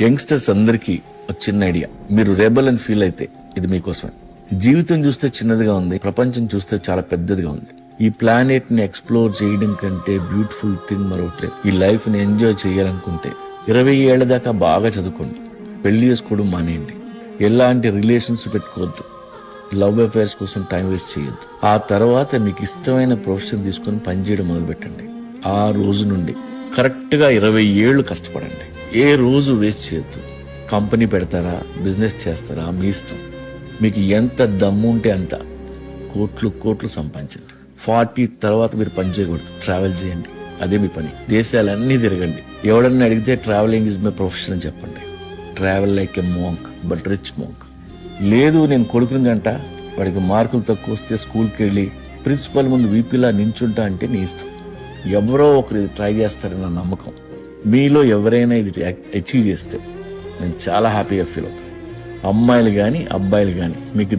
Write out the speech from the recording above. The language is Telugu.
యంగ్స్టర్స్ అందరికీ ఒక చిన్న ఐడియా, మీరు రెబల్ అని ఫీల్ అయితే ఇది మీకోసమే. జీవితం చూస్తే చిన్నదిగా ఉంది, ప్రపంచం చూస్తే చాలా పెద్దదిగా ఉంది. ఈ ప్లానెట్ ని ఎక్స్ప్లోర్ చేయడం కంటే బ్యూటిఫుల్ థింగ్ మరొకట్లేదు. ఈ లైఫ్ ని ఎంజాయ్ చేయాలనుకుంటే 20 ఏళ్ల దాకా బాగా చదువుకోండి, పెళ్లి చేసుకోవడం మానేయండి, ఎలాంటి రిలేషన్స్ పెట్టుకోవద్దు, లవ్ అఫైర్స్ కోసం టైం వేస్ట్ చేయొద్దు. ఆ తర్వాత మీకు ఇష్టమైన ప్రొఫెషన్ తీసుకుని పనిచేయడం మొదలు పెట్టండి. ఆ రోజు నుండి కరెక్ట్ గా 20 ఏళ్లు కష్టపడండి. ఏ రోజు వేస్ట్ చేయొద్దు. కంపెనీ పెడతారా, బిజినెస్ చేస్తారా, మీ ఇష్టం. మీకు ఎంత దమ్ము ఉంటే అంత కోట్లు కోట్లు సంపాదించండి. 40 తర్వాత మీరు పని చేయకూడదు, ట్రావెల్ చేయండి, అదే మీ పని. దేశాలన్నీ తిరగండి. ఎవడన్నా అడిగితే ట్రావెలింగ్ ఇస్ మై ప్రొఫెషన్ అని చెప్పండి. Travel like a monk, but rich monk. లేదు నేను కొడుకుని గంట, వాడికి మార్కులు తక్కువ వస్తే స్కూల్కి వెళ్ళి ప్రిన్సిపల్ ముందు వీపీలా నించుంటా అంటే నీ ఇష్టం. ఎవరో ఒకరు ఇది ట్రై చేస్తారన్న నమ్మకం. మీలో ఎవరైనా ఇది అచీవ్ చేస్తే నేను చాలా హ్యాపీగా ఫీల్ అవుతాను. అమ్మాయిలు కానీ అబ్బాయిలు కానీ మీకు